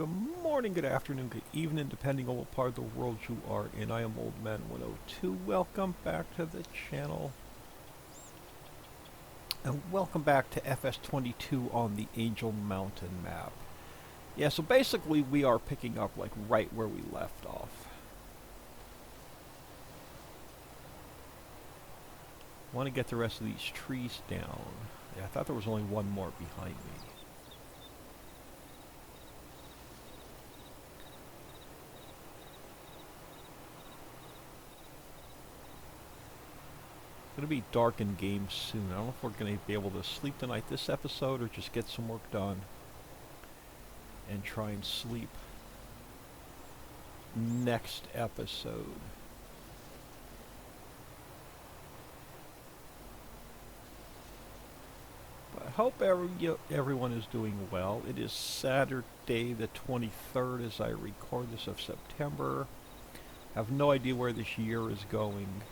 good morning, good afternoon, good evening, depending on what part of the world you are in. I am Old Man 102. Welcome back to the channel. And welcome back to FS22 on the Angel Mountain map. Yeah, so basically we are picking up like right where we left off. Want to get the rest of these trees down. Yeah, I thought there was only one more behind me. It's going to be dark in game soon. I don't know if we're going to be able to sleep tonight this episode or just get some work done and try and sleep next episode. But I hope everyone is doing well. It is Saturday the 23rd as I record this of September. I have no idea where this year is going.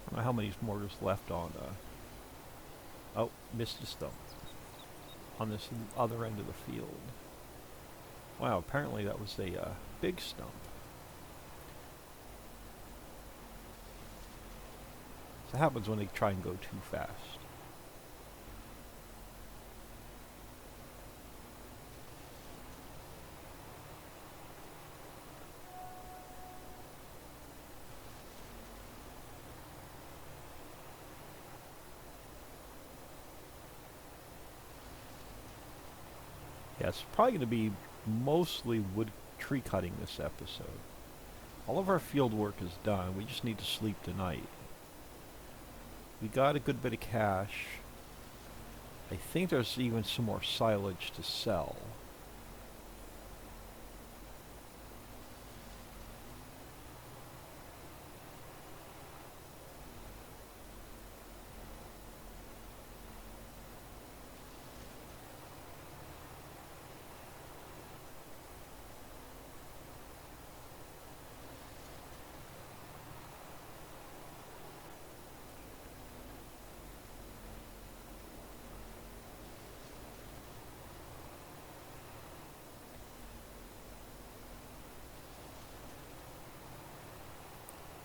I don't know how many more is left on, oh, missed a stump. On this other end of the field. Wow, apparently that was a big stump. That happens when they try and go too fast. Yeah, it's probably going to be mostly wood tree cutting this episode. All of our field work is done. We just need to sleep tonight. We got a good bit of cash. I think there's even some more silage to sell.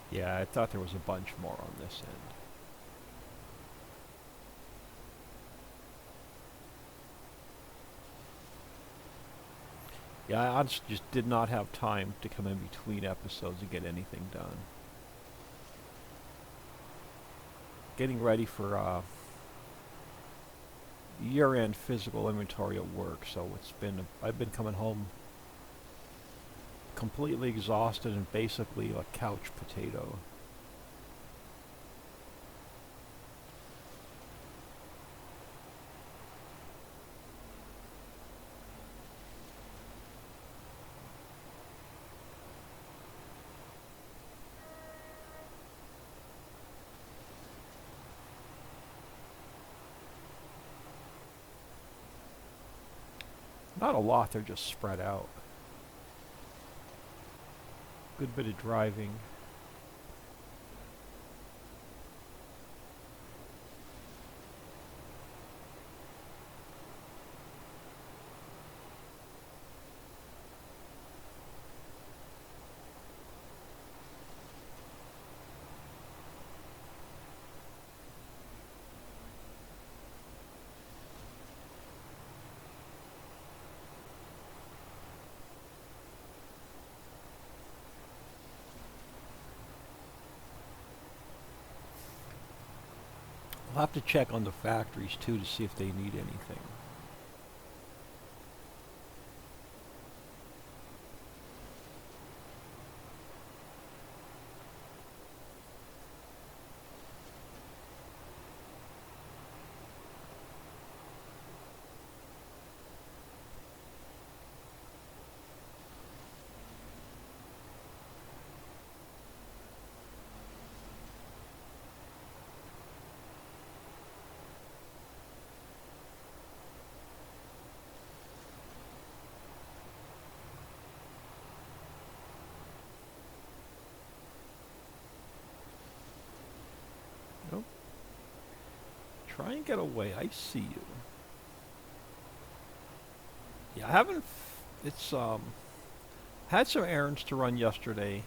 Yeah, I thought there was a bunch more on this end. Yeah, I honestly just did not have time to come in between episodes and get anything done. Getting ready for year-end physical inventory at work, so I've been coming home completely exhausted and basically a couch potato. Not a lot, they're just spread out. Good bit of driving. I'll have to check on the factories too to see if they need anything. Try and get away. I see you. Yeah, I haven't. It's had some errands to run yesterday,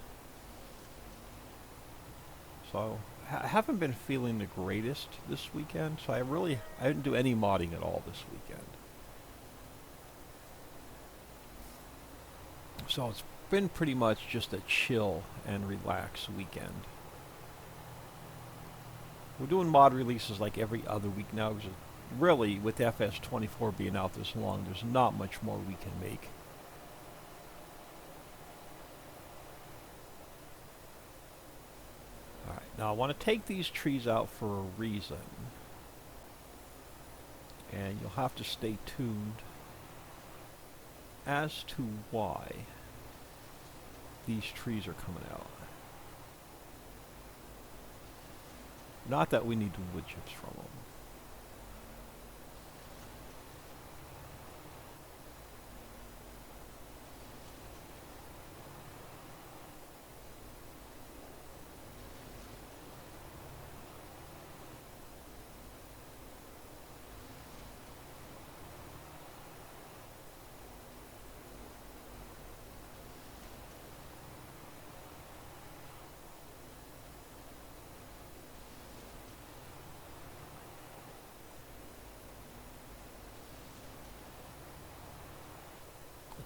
so I haven't been feeling the greatest this weekend. So I didn't do any modding at all this weekend. So it's been pretty much just a chill and relax weekend. We're doing mod releases like every other week now, because really, with FS24 being out this long, there's not much more we can make. Alright, now I want to take these trees out for a reason. And you'll have to stay tuned as to why these trees are coming out. Not that we need the wood chips from them.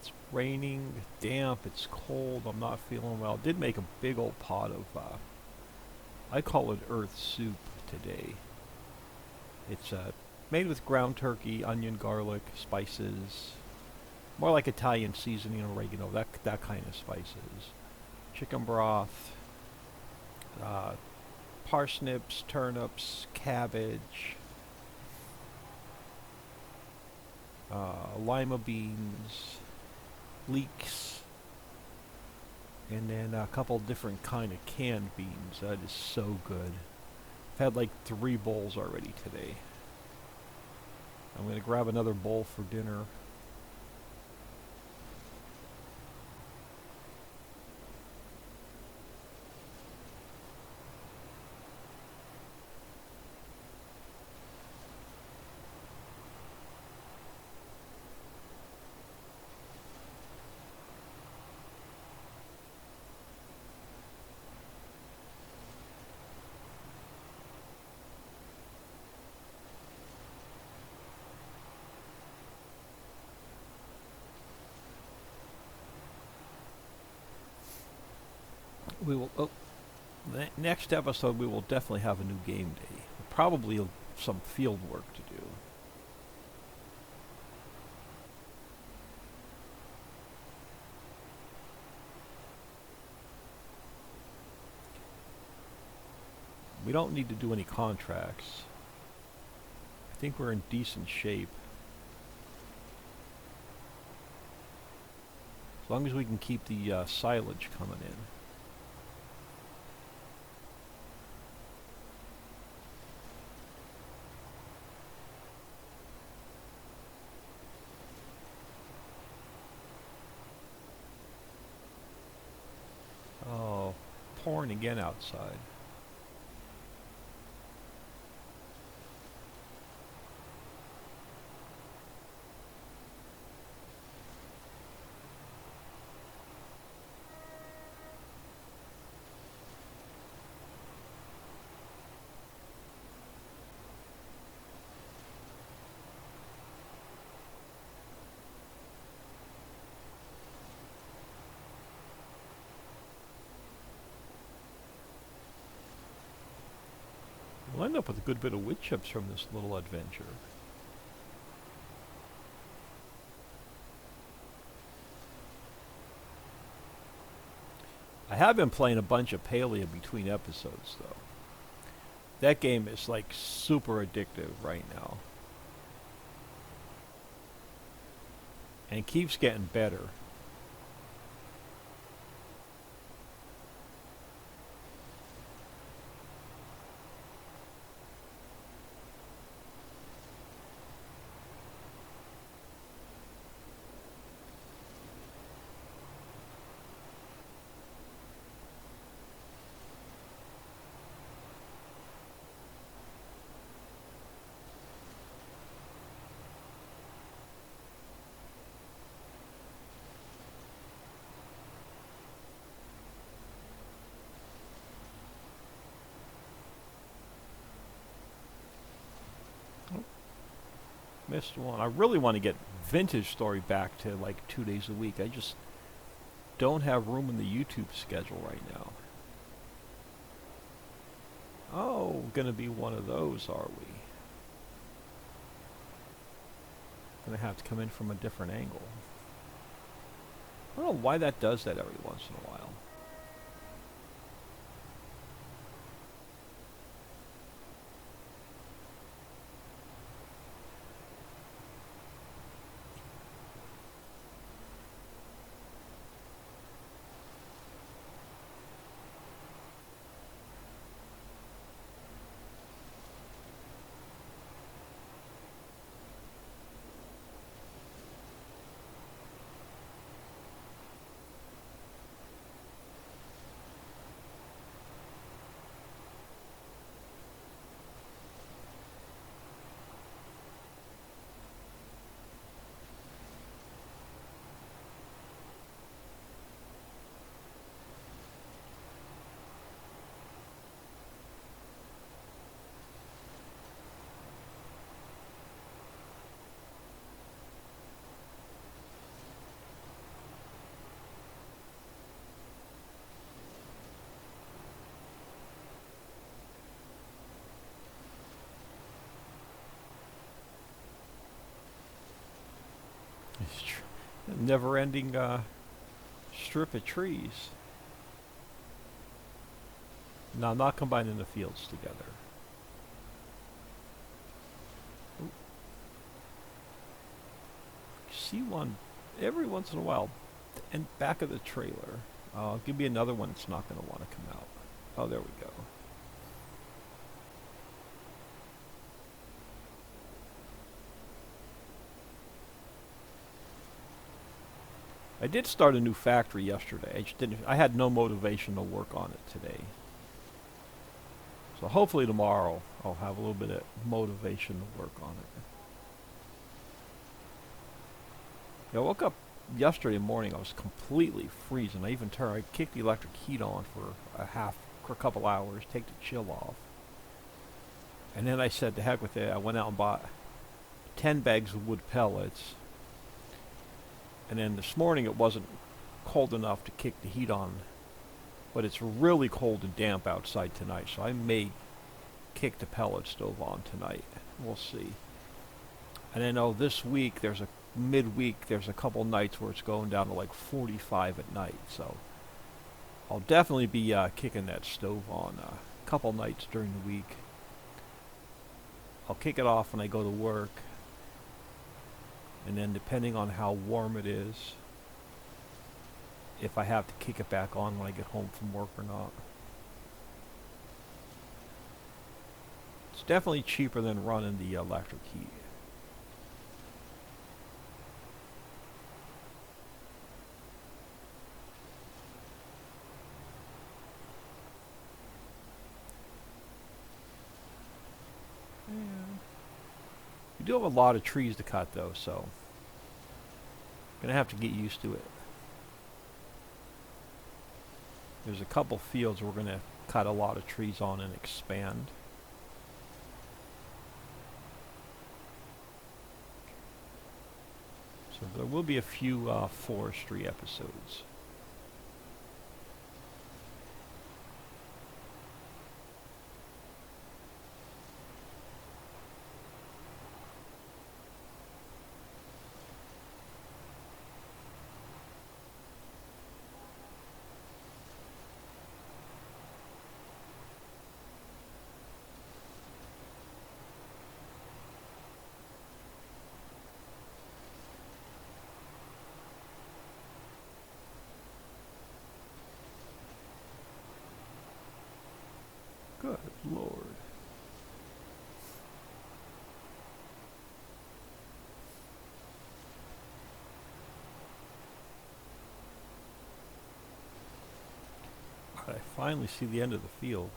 It's raining, damp, it's cold, I'm not feeling well. Did make a big old pot of, I call it earth soup today. It's made with ground turkey, onion, garlic, spices, more like Italian seasoning, oregano, that kind of spices. Chicken broth, parsnips, turnips, cabbage, lima beans, leeks, and then a couple different kind of canned beans. That is so good. I've had like 3 bowls already today. I'm going to grab another bowl for dinner. We will. Oh, next episode we will definitely have a new game day. Probably some field work to do. We don't need to do any contracts. I think we're in decent shape. As long as we can keep the silage coming in. Oh, pouring again outside. We'll end up with a good bit of wood chips from this little adventure. I have been playing a bunch of Paleo between episodes, though. That game is like super addictive right now. And keeps getting better. Missed one. I really want to get Vintage Story back to like 2 days a week. I just don't have room in the YouTube schedule right now. Oh, gonna be one of those, are we? Gonna have to come in from a different angle. I don't know why that does that every once in a while. Never-ending strip of trees. No, I'm not combining the fields together. Ooh. See one every once in a while, and back of the trailer. Give me another one that's not going to want to come out. Oh, there we go. I did start a new factory yesterday. I just didn't. I had no motivation to work on it today. So hopefully tomorrow I'll have a little bit of motivation to work on it. Yeah, I woke up yesterday morning. I was completely freezing. I kicked the electric heat on for a couple hours, take the chill off, and then I said, "To heck with it." I went out and bought 10 bags of wood pellets. And then this morning it wasn't cold enough to kick the heat on, but it's really cold and damp outside tonight, so I may kick the pellet stove on tonight. We'll see. And I know this week, midweek, there's a couple nights where it's going down to like 45 at night, so I'll definitely be kicking that stove on a couple nights during the week. I'll kick it off when I go to work. And then depending on how warm it is, if I have to kick it back on when I get home from work or not. It's definitely cheaper than running the electric heat. We do have a lot of trees to cut though, so gonna have to get used to it. There's a couple fields we're gonna cut a lot of trees on and expand. So there will be a few forestry episodes. Good Lord. I finally see the end of the field.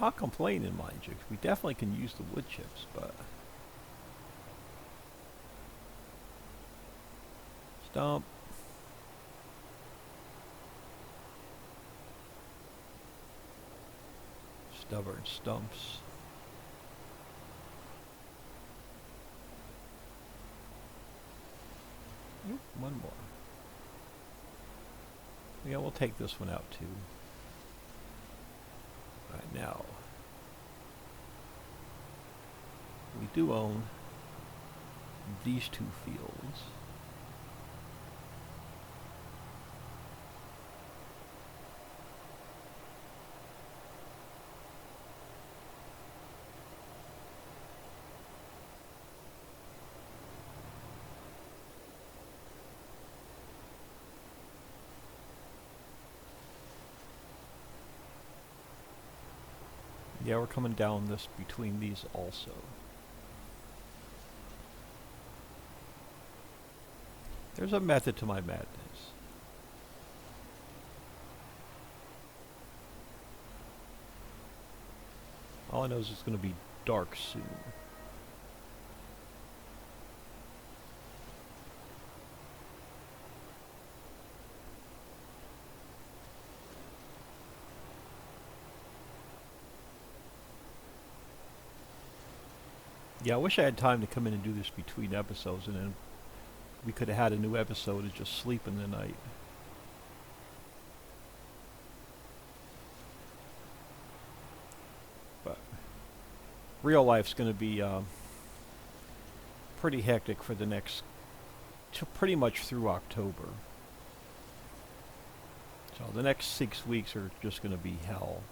Not complaining, mind you. We definitely can use the wood chips, but... Stump. Stubborn stumps. Oop, one more. Yeah, we'll take this one out too. Alright, now. We do own these two fields. Yeah, we're coming down this between these also. There's a method to my madness. All I know is it's going to be dark soon. Yeah, I wish I had time to come in and do this between episodes, and then we could have had a new episode of just sleeping the night. But real life's going to be pretty hectic for the next, pretty much through October. So the next 6 weeks are just going to be hell.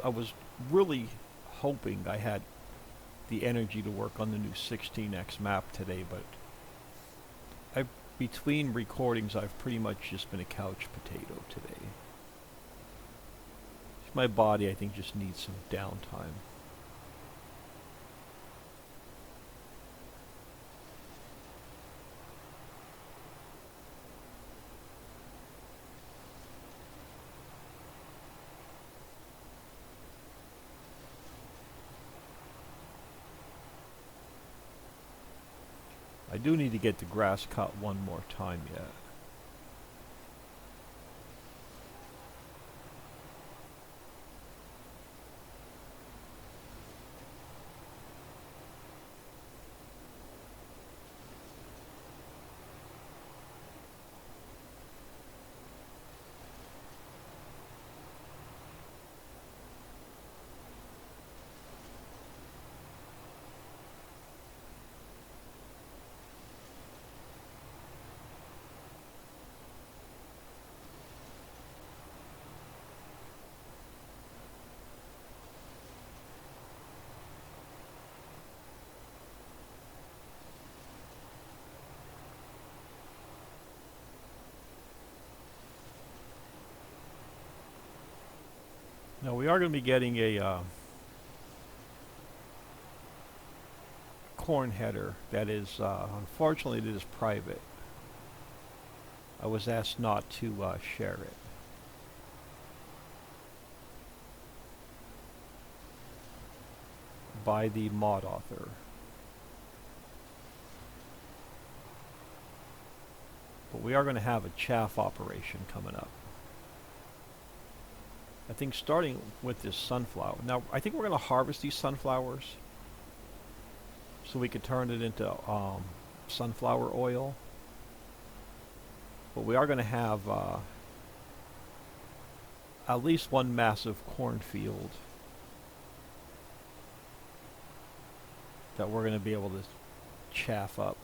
I was really hoping I had the energy to work on the new 16x map today, but between recordings I've pretty much just been a couch potato today. My body, I think, just needs some downtime. I do need to get the grass cut one more time yet. Now we are going to be getting a corn header that is, unfortunately, it is private. I was asked not to share it. By the mod author. But we are going to have a chaff operation coming up. I think starting with this sunflower. Now, I think we're going to harvest these sunflowers so we could turn it into sunflower oil. But we are going to have at least one massive cornfield that we're going to be able to chaff up.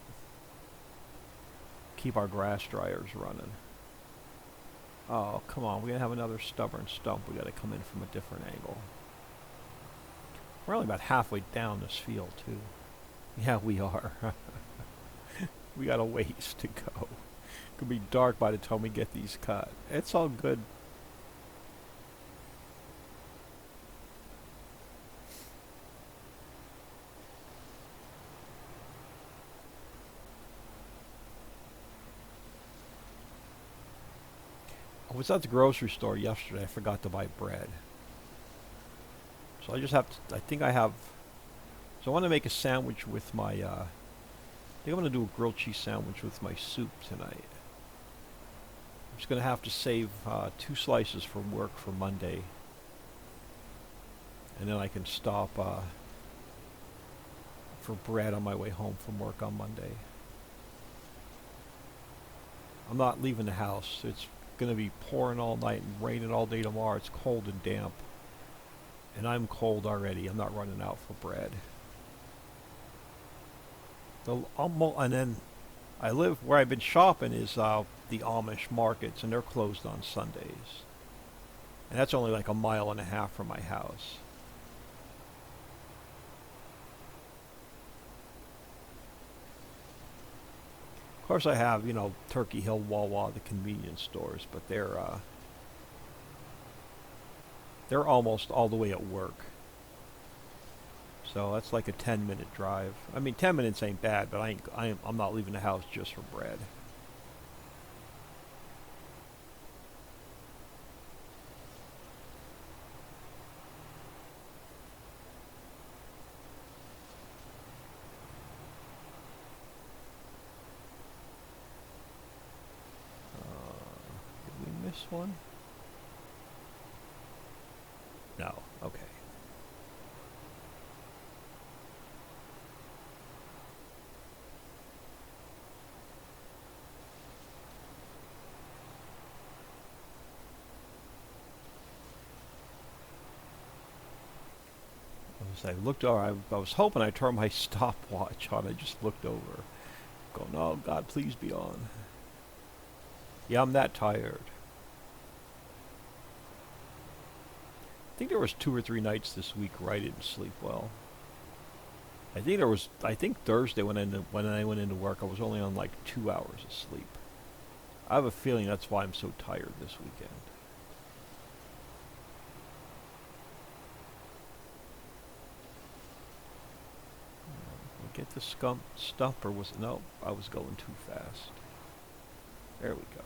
Keep our grass dryers running. Oh, come on. We're going to have another stubborn stump. We got to come in from a different angle. We're only about halfway down this field, too. Yeah, we are. We got a ways to go. Could be dark by the time we get these cut. It's all good. I was at the grocery store yesterday. I forgot to buy bread. So I just have to, I think I have, so I want to make a sandwich with my, I think I'm going to do a grilled cheese sandwich with my soup tonight. I'm just going to have to save 2 slices from work for Monday. And then I can stop for bread on my way home from work on Monday. I'm not leaving the house. It's going to be pouring all night and raining all day tomorrow. It's cold and damp. And I'm cold already. I'm not running out for bread. And then I live where I've been shopping is the Amish markets, and they're closed on Sundays. And that's only like a mile and a half from my house. Of course I have, Turkey Hill, Wawa, the convenience stores, but they're almost all the way at work. So that's like a 10-minute drive. I mean, 10 minutes ain't bad, but I'm not leaving the house just for bread. Did we miss one? No. Okay. I looked over. I was hoping I turned my stopwatch on. I just looked over, going, "Oh God, please be on." Yeah, I'm that tired. I think there was 2 or 3 nights this week where I didn't sleep well. I think Thursday when I went into work, I was only on like 2 hours of sleep. I have a feeling that's why I'm so tired this weekend. Get the stump, or was it? No, I was going too fast. There we go.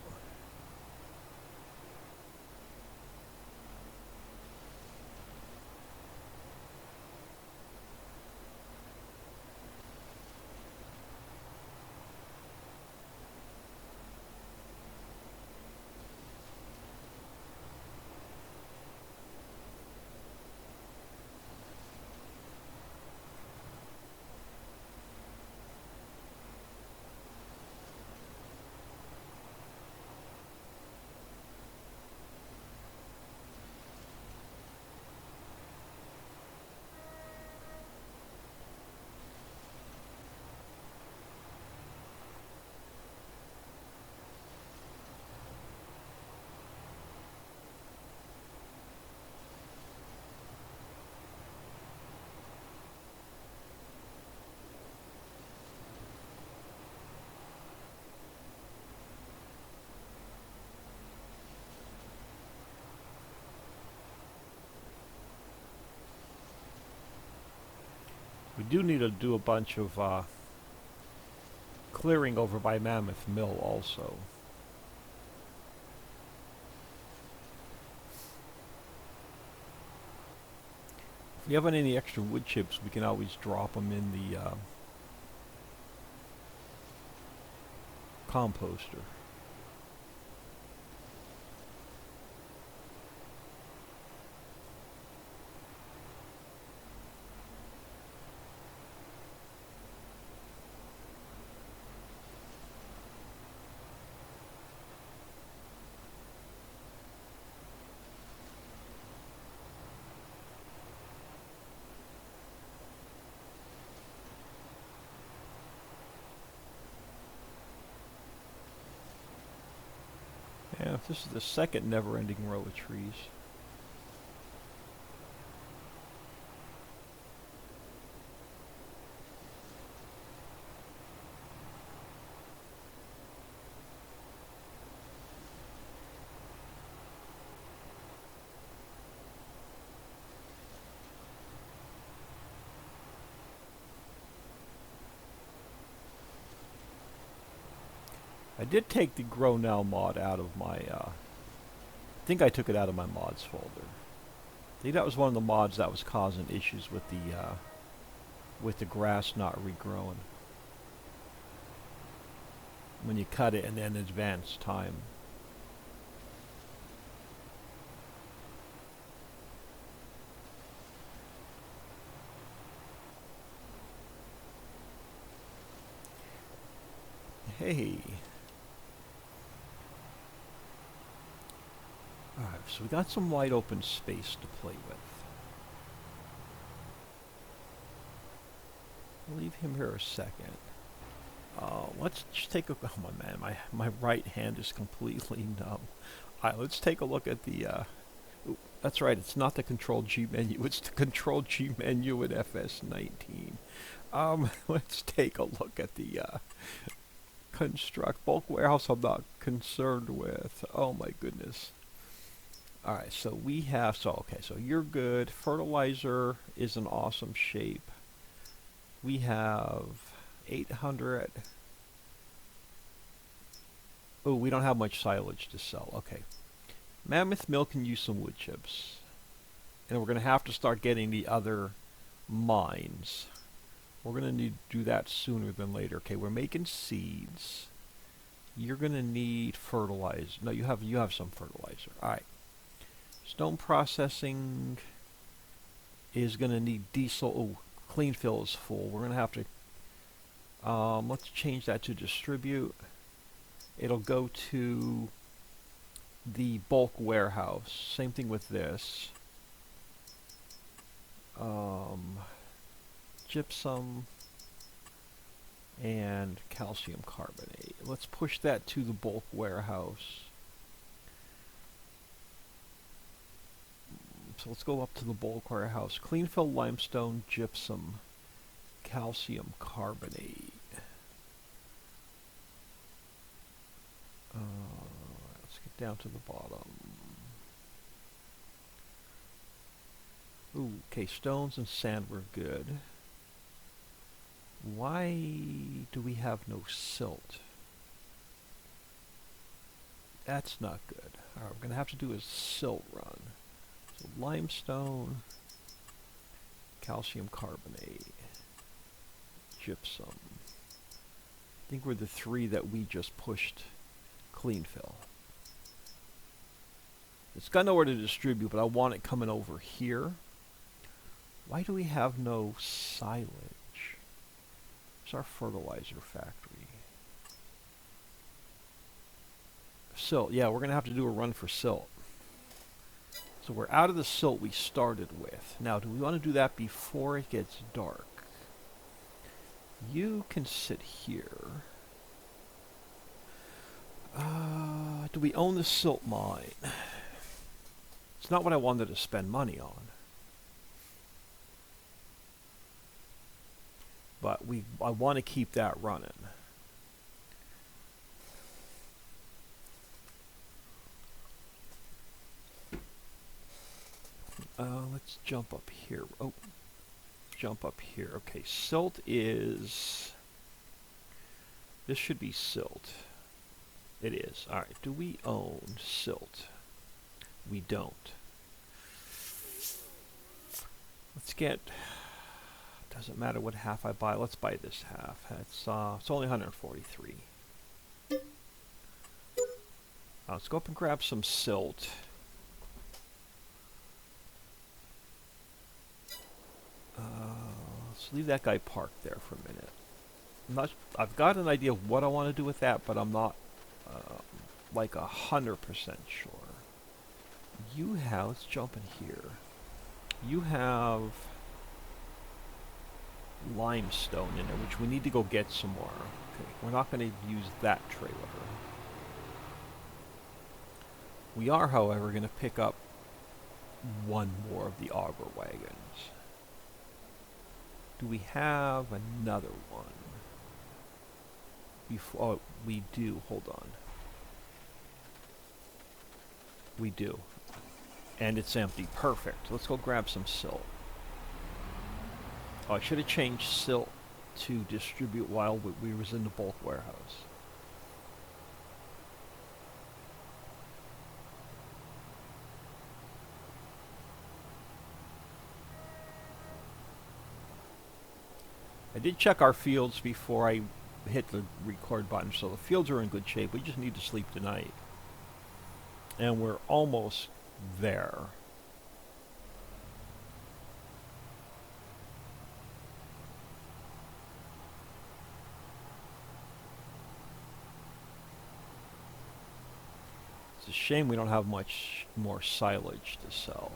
We do need to do a bunch of clearing over by Mammoth Mill also. If you have any extra wood chips, we can always drop them in the composter. Yeah, this is the second never-ending row of trees. I did take the Grow Now mod out of my I think I took it out of my mods folder. I think that was one of the mods that was causing issues with the grass not regrowing when you cut it and then advance time. Hey. Alright, so we got some wide open space to play with. We'll leave him here a second. Let's just take a... Oh my man, my right hand is completely numb. Alright, let's take a look at the... Ooh, that's right, it's not the Control G menu, it's the Control G menu in FS19. Let's take a look at the... construct bulk warehouse I'm not concerned with. Oh my goodness. Alright, so we have, so you're good. Fertilizer is in awesome shape. We have 800. Oh, we don't have much silage to sell. Okay. Mammoth Mill can use some wood chips. And we're going to have to start getting the other mines. We're going to need to do that sooner than later. Okay, we're making seeds. You're going to need fertilizer. No, you have some fertilizer. All right. Stone processing is going to need diesel. Oh, clean fill is full. We're going to have to... let's change that to distribute. It'll go to the bulk warehouse. Same thing with this. Gypsum and calcium carbonate. Let's push that to the bulk warehouse. So let's go up to the bulk warehouse. Clean fill limestone, gypsum, calcium carbonate. Let's get down to the bottom. Ooh, okay, stones and sand were good. Why do we have no silt? That's not good. Alright, we're going to have to do a silt run. So limestone, calcium carbonate, gypsum. I think we're the three that we just pushed clean fill. It's got nowhere to distribute, but I want it coming over here. Why do we have no silage? It's our fertilizer factory. Silt. Yeah, we're going to have to do a run for silt. So we're out of the silt we started with. Now, do we want to do that before it gets dark? You can sit here. Do we own the silt mine? It's not what I wanted to spend money on. But I want to keep that running. Let's jump up here. Oh, jump up here. Okay, silt is... This should be silt. It is. Alright, do we own silt? We don't. Let's get... Doesn't matter what half I buy. Let's buy this half. It's only 143. Let's go up and grab some silt. Let's leave that guy parked there for a minute. I've got an idea of what I want to do with that, but I'm not like 100% sure. Let's jump in here. You have limestone in there, which we need to go get some more. Okay, we're not going to use that trailer. We are, however, going to pick up one more of the auger wagons. Do we have another one? Oh, we do. Hold on. We do. And it's empty. Perfect. Let's go grab some silt. Oh, I should have changed silt to distribute while we was in the bulk warehouse. did check our fields before I hit the record button, so the fields are in good shape. We just need to sleep tonight. And we're almost there. It's a shame we don't have much more silage to sell.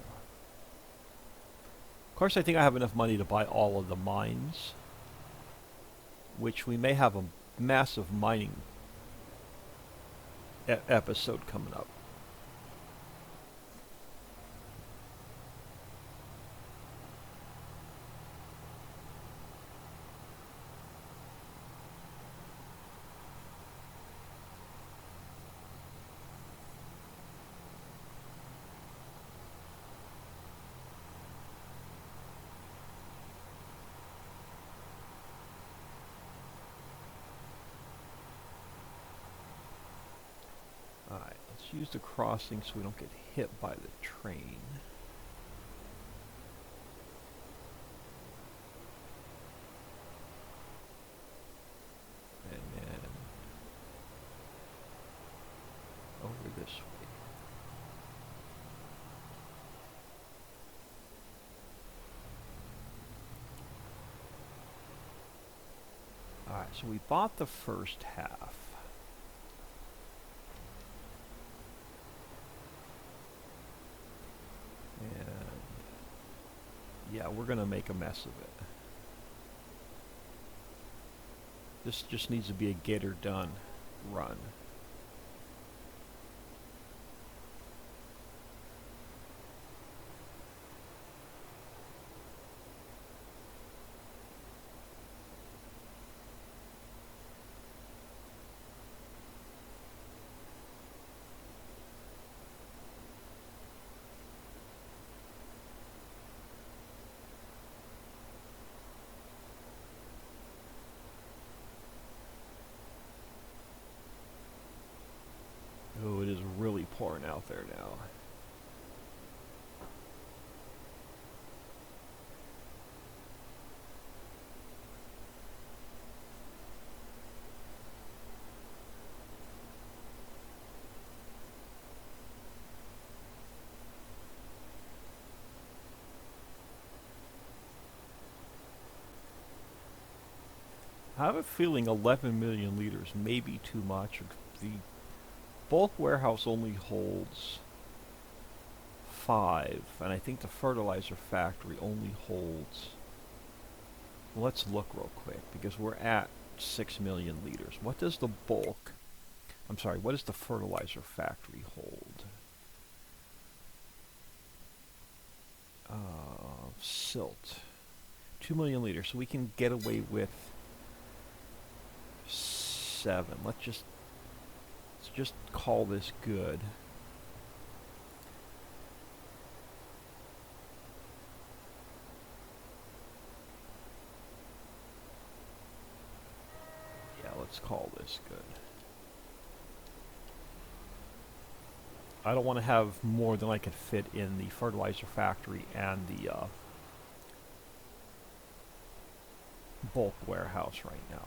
Of course, I think I have enough money to buy all of the mines, which we may have a massive mining episode coming up. Alright, let's use the crossing so we don't get hit by the train. And then over this way. Alright, so we bought the first half. And yeah, we're gonna make a mess of it. This just needs to be a get her done run. Oh, it is really pouring out there now. I have a feeling 11 million liters may be too much. The bulk warehouse only holds 5, and I think the fertilizer factory only holds... Let's look real quick, because we're at 6 million liters. What does the bulk... I'm sorry, what does the fertilizer factory hold? Silt. 2 million liters, so we can get away with 7. Let's just call this good. Yeah, let's call this good. I don't want to have more than I can fit in the fertilizer factory and the bulk warehouse right now.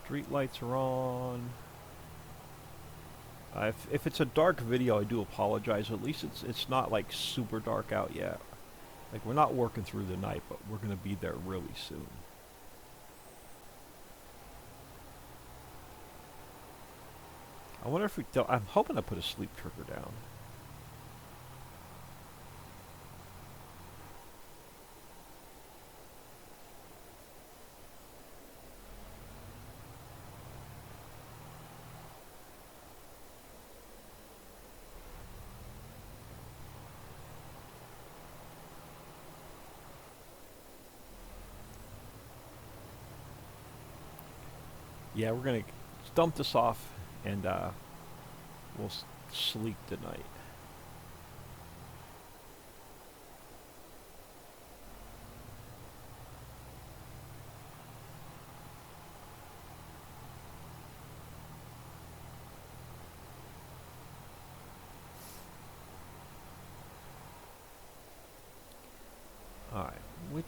Street lights are on. If it's a dark video, I do apologize. At least it's not like super dark out yet. Like, we're not working through the night, but we're gonna be there really soon. I wonder if I'm hoping to put a sleep trigger down. Yeah, we're gonna dump this off and we'll sleep tonight.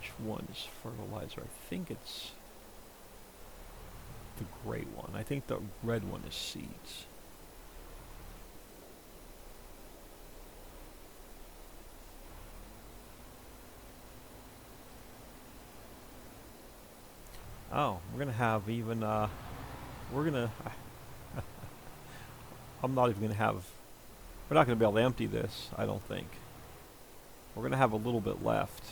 Which one is fertilizer? I think it's the gray one. I think the red one is seeds. Oh, we're gonna have even, we're gonna, I'm not even gonna have, we're not gonna be able to empty this, I don't think. We're gonna have a little bit left.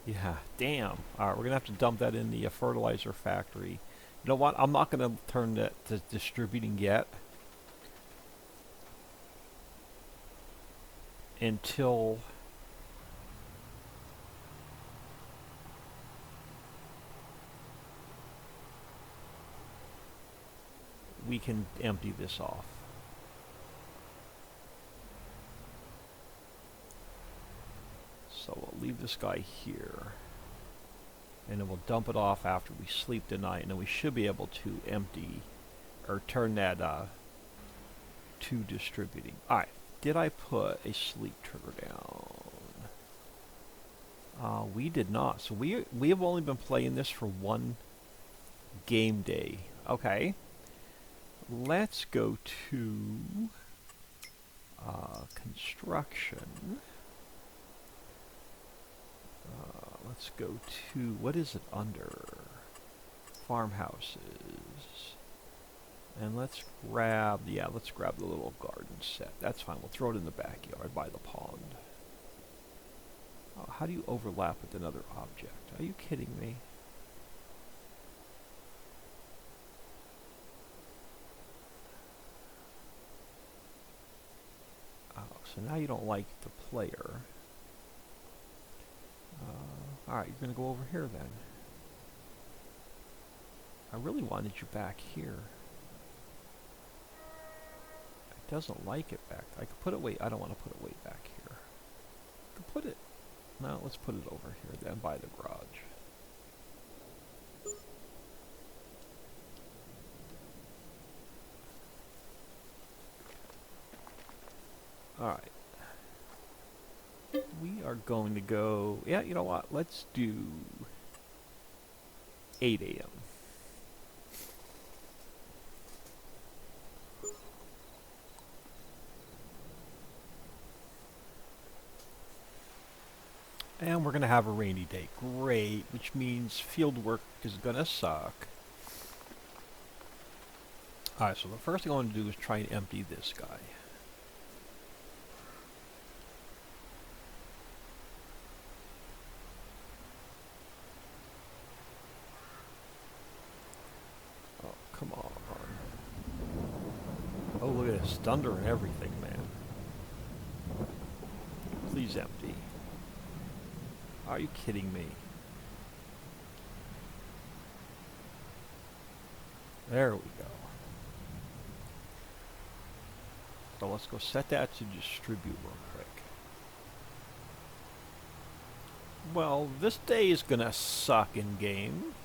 Yeah, damn. Alright, we're gonna have to dump that in the fertilizer factory. You know what? I'm not gonna turn that to distributing yet. Until we can empty this off. So we'll leave this guy here. And then we'll dump it off after we sleep tonight, and then we should be able to empty, or turn that to distributing. Alright, did I put a sleep trigger down? We did not. So we have only been playing this for one game day. Okay. Let's go to construction. Let's go to, what is it under? Farmhouses. And let's grab, yeah, let's grab the little garden set. That's fine. We'll throw it in the backyard by the pond. Oh, how do you overlap with another object? Are you kidding me? Oh, so now you don't like the player. Alright, you're going to go over here then. I really wanted you back here. It doesn't like it back. I could put it way, I don't want to put it way back here. I could put it, no, let's put it over here then by the garage. Alright. We are going to go, yeah, you know what, let's do 8 a.m. And we're going to have a rainy day. Great, which means field work is going to suck. Alright, so the first thing I want to do is try and empty this guy. Come on. Oh, look at this. Thunder and everything, man. Please empty. Are you kidding me? There we go. So let's go set that to distribute real quick. Well, this day is gonna suck in game.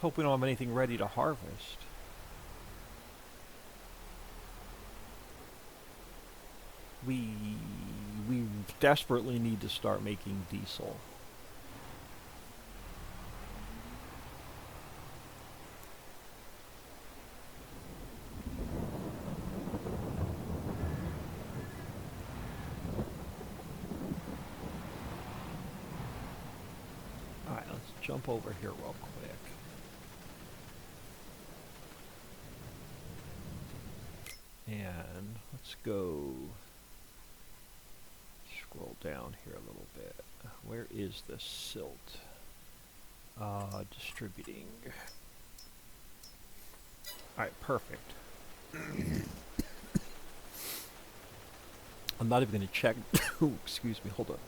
Hope we don't have anything ready to harvest. We desperately need to start making diesel. Alright, let's jump over here real quick. And let's go scroll down here a little bit. Where is the silt? Distributing. Alright, perfect. I'm not even going to check. Ooh, excuse me, hold on.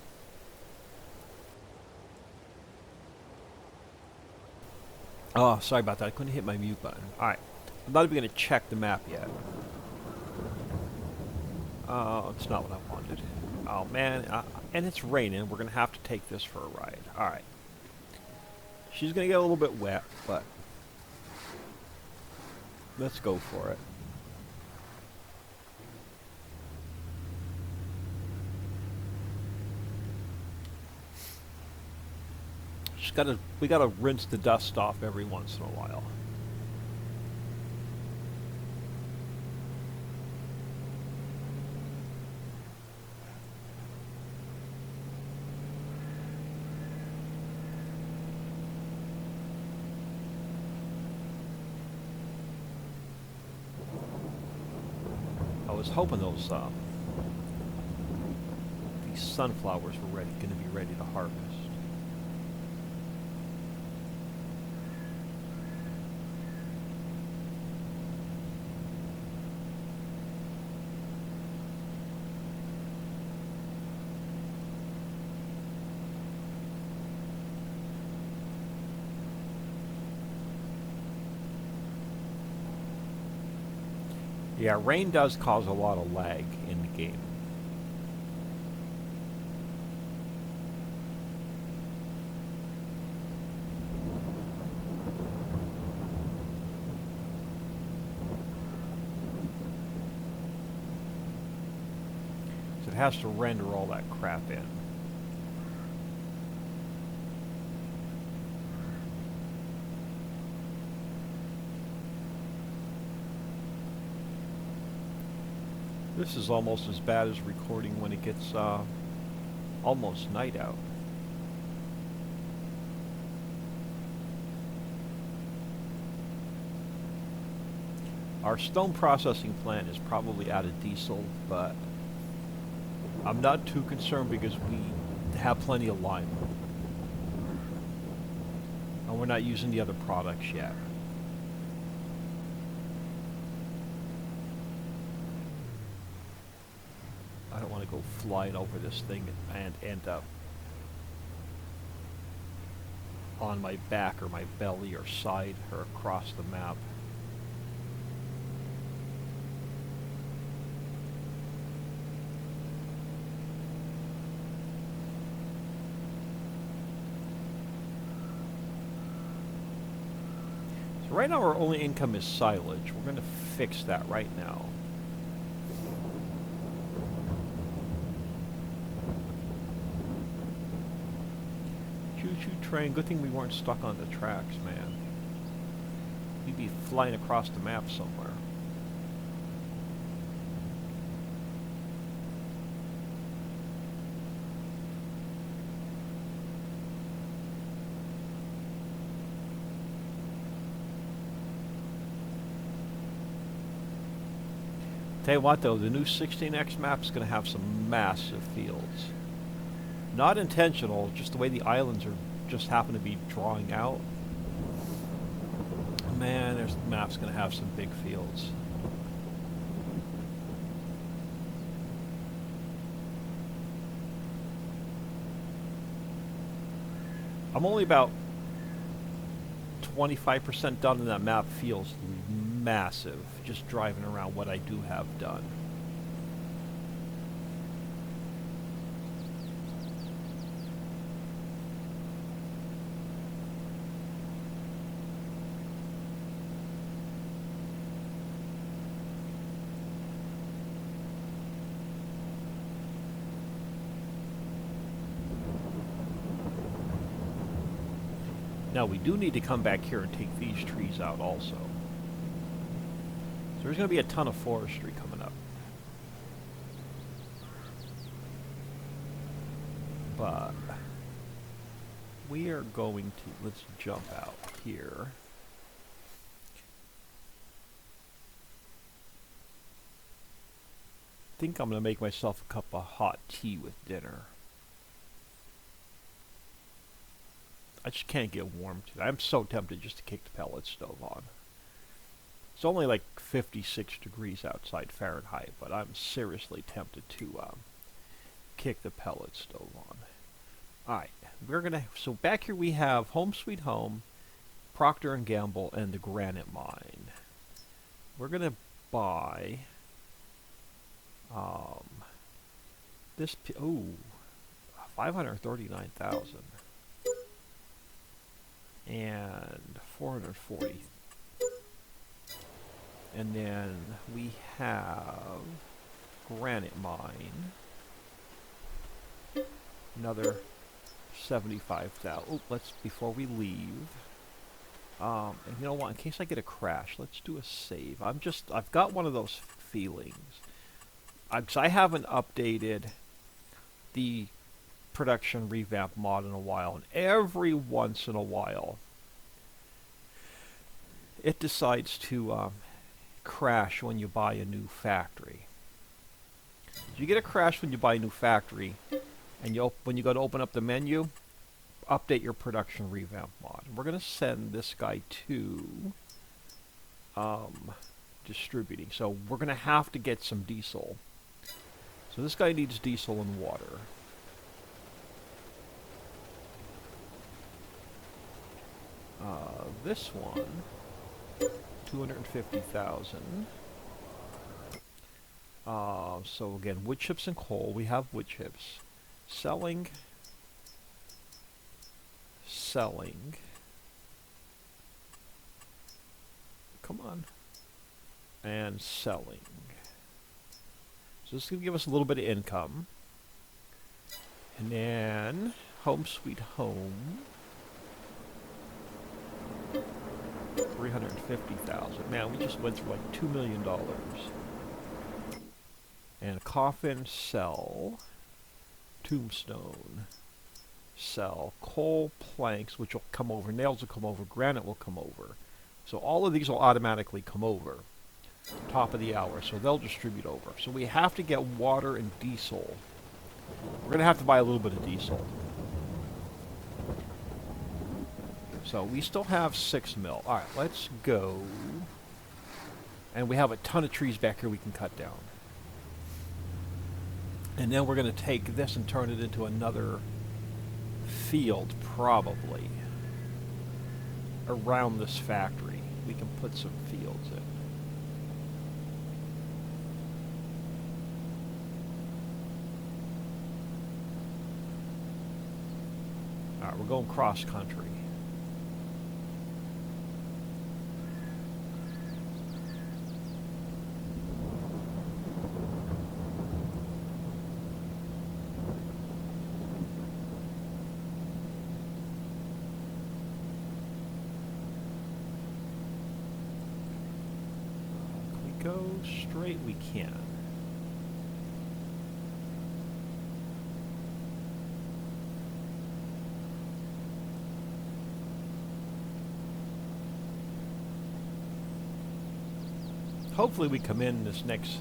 Oh, sorry about that. I couldn't hit my mute button. Alright. I'm not even going to check the map yet. It's not what I wanted. Oh man, and it's raining. We're gonna have to take this for a ride. All right. She's gonna get a little bit wet, but let's go for it. We gotta rinse the dust off every once in a while. I was hoping these sunflowers were going to be ready to harvest. Yeah, rain does cause a lot of lag in the game. So it has to render all that crap in. This is almost as bad as recording when it gets almost night out. Our stone processing plant is probably out of diesel, but I'm not too concerned because we have plenty of lime. And we're not using the other products yet. I don't want to go flying over this thing and end up on my back or my belly or side or across the map. So right now our only income is silage. We're going to fix that right now. Choo-choo train. Good thing we weren't stuck on the tracks, man. We'd be flying across the map somewhere. Tell you what though, the new 16X map is going to have some massive fields. Not intentional, just the way the islands are just happen to be drawing out. Man, the map's going to have some big fields. I'm only about 25% done and that map feels massive, just driving around what I do have done. Now we do need to come back here and take these trees out also. So there's going to be a ton of forestry coming up. But we are going to, let's jump out here. I think I'm going to make myself a cup of hot tea with dinner. I just can't get warm today. I'm so tempted just to kick the pellet stove on. It's only like 56 degrees outside Fahrenheit, but I'm seriously tempted to kick the pellet stove on. Alright, so back here we have Home Sweet Home, Procter & Gamble, and the Granite Mine. We're gonna buy Um, ooh, 539,000 and 440. And then we have granite mine, another 75,000. Oh, let's, before we leave, and you know what, in case I get a crash, let's do a save. I've got one of those feelings. 'Cause I haven't updated the production revamp mod in a while, and every once in a while it decides to crash when you buy a new factory. You get a crash when you buy a new factory, and when you go to open up the menu, update your production revamp mod. We're going to send this guy to distributing. So we're going to have to get some diesel. So this guy needs diesel and water. This one, 250,000. So again, wood chips and coal. We have wood chips. Selling. Come on. And selling. So this is going to give us a little bit of income. And then, home sweet home. 350,000. Man, we just went through like $2 million. And coffin, sell. Tombstone, sell. Coal planks, which will come over. Nails will come over. Granite will come over. So all of these will automatically come over. Top of the hour. So they'll distribute over. So we have to get water and diesel. We're going to have to buy a little bit of diesel. So we still have 6 mil. Alright, let's go. And we have a ton of trees back here we can cut down. And then we're going to take this and turn it into another field, probably. Around this factory. We can put some fields in. Alright, we're going cross country. Go straight, we can. Hopefully we come in this next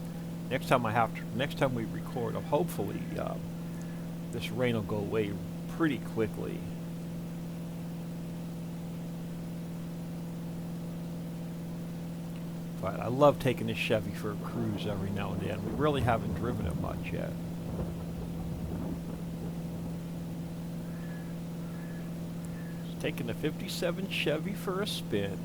time we record, hopefully this rain will go away pretty quickly. But I love taking this Chevy for a cruise every now and then. We really haven't driven it much yet. Just taking the 57 Chevy for a spin.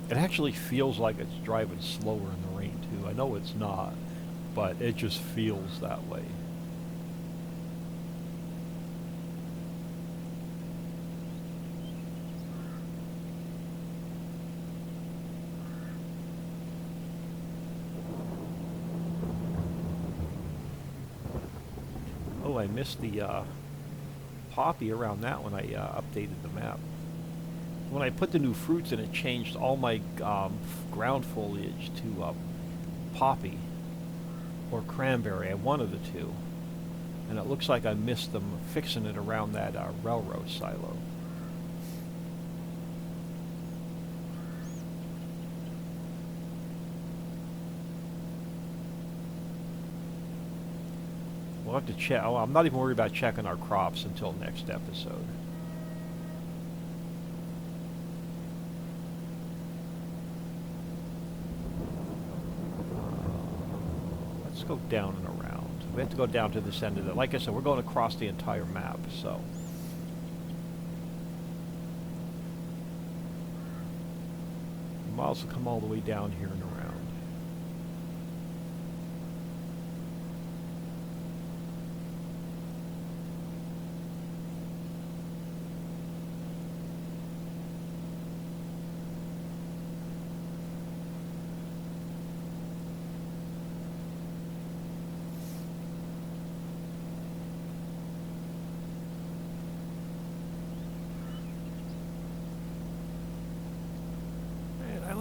It actually feels like it's driving slower in the rain too. I know it's not, but it just feels that way. Oh, I missed the poppy around that when I updated the map. When I put the new fruits in, it changed all my ground foliage to poppy or cranberry. I one of the two. And it looks like I missed them fixing it around that railroad silo. We'll have to check. Oh, I'm not even worried about checking our crops until next episode. let's go down and around. We have to go down to this end of it. Like I said, we're going across the entire map, so. The miles will come all the way down here and around.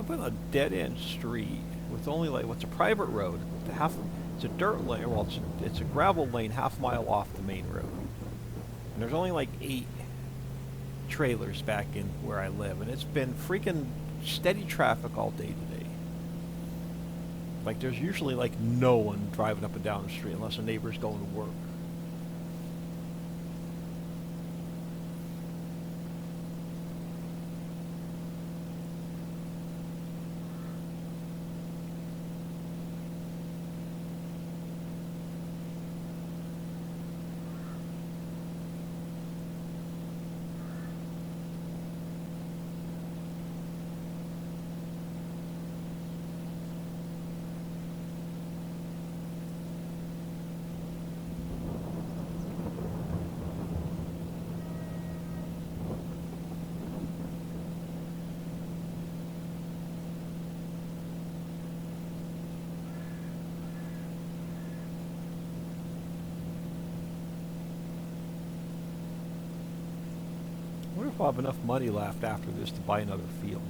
On a dead-end street with only like what's a private road, it's a dirt lane. Well, it's a gravel lane, half mile off the main road, and there's only like 8 trailers back in where I live, and it's been freaking steady traffic all day today. Like there's usually like no one driving up and down the street unless a neighbor's going to work. I wonder if I'll have enough money left after this to buy another field.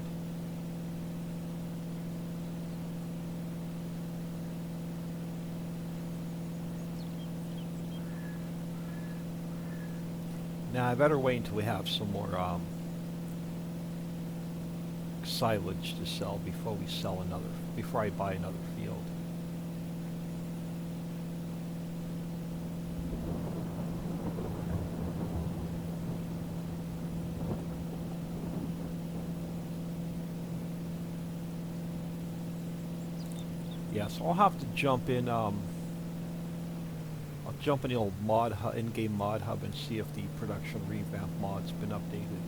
Now I better wait until we have some more silage to sell before I buy another field. Yeah, so I'll have to jump in. I'll jump in the old in-game mod hub and see if the production revamp mod's been updated.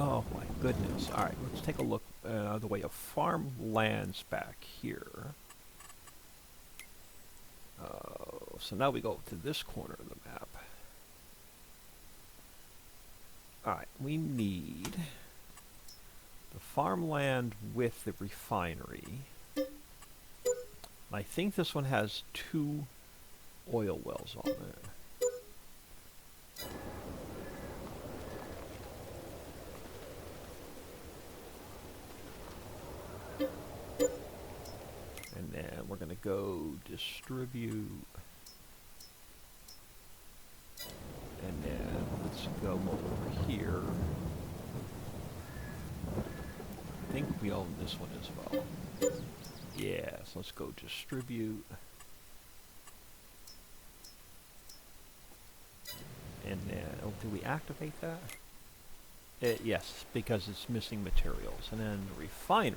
Oh my goodness. Alright, let's take a look the way of farmlands back here. So now we go to this corner of the map. Alright, we need the farmland with the refinery. I think this one has 2 oil wells on it. And then we're going to go distribute. And then let's go over here. I think we own this one as well. Yeah, so let's go distribute. And then, oh, did we activate that? Yes, because it's missing materials. And then the refinery.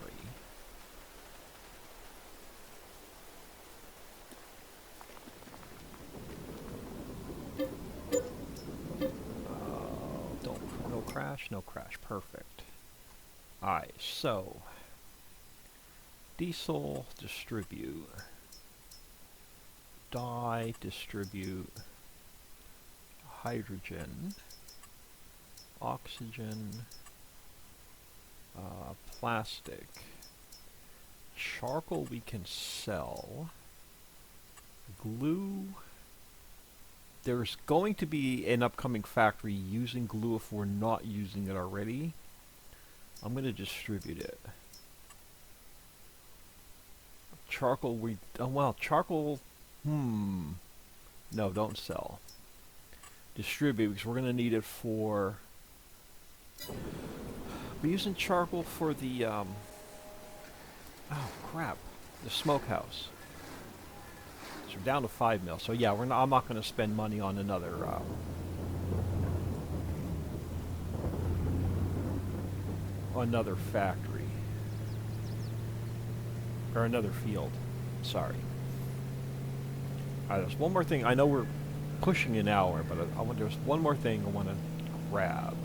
No crash, no crash. Perfect. Alright, so diesel, distribute. Dye, distribute. Hydrogen. Oxygen. Plastic. Charcoal we can sell. Glue. There's going to be an upcoming factory using glue if we're not using it already. I'm going to distribute it. Charcoal, oh well, charcoal, no, don't sell. distribute, because we're going to need it for... We're using charcoal for the, oh crap, the smokehouse. So we're down to 5 mil. So yeah, I'm not going to spend money on another, another factory. Or another field. Sorry. Alright, there's one more thing. I know we're pushing an hour, but there's one more thing I want to grab.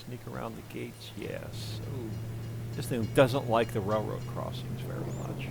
Sneak around the gates, yes. Ooh. This thing doesn't like the railroad crossings very much.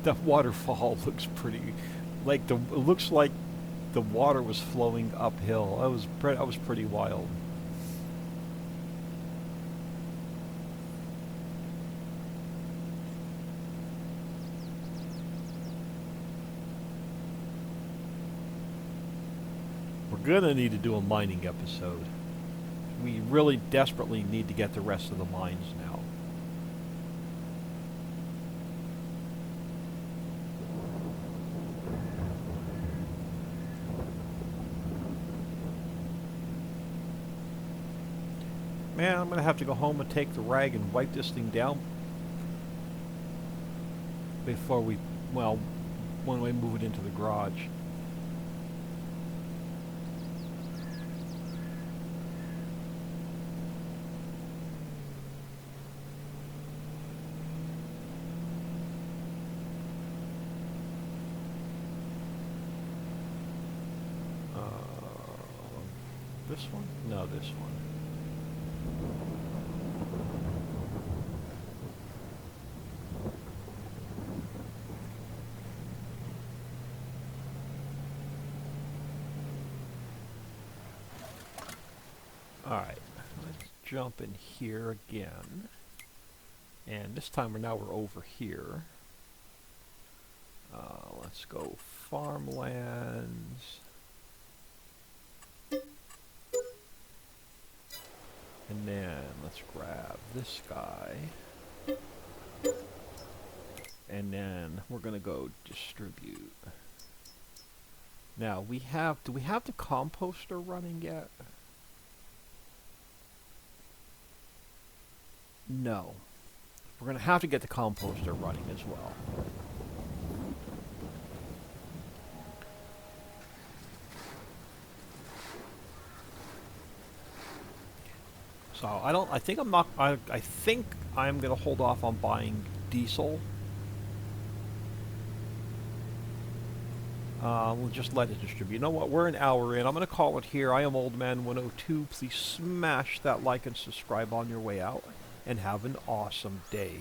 The waterfall looks pretty, like it looks like the water was flowing uphill. That was pretty wild. We're gonna need to do a mining episode. We really desperately need to get the rest of the mines now. Man, I'm going to have to go home and take the rag and wipe this thing down before we, well, when we move it into the garage. This one? No, this one. Alright, let's jump in here again. And this time we're over here. Let's go farmlands. And then let's grab this guy. And then we're gonna go distribute. Now do we have the composter running yet? No. We're gonna have to get the composter running as well. So I think I'm gonna hold off on buying diesel. We'll just let it distribute. You know what? We're an hour in. I'm gonna call it here. I am Old Man 102. Please smash that like and subscribe on your way out, and have an awesome day.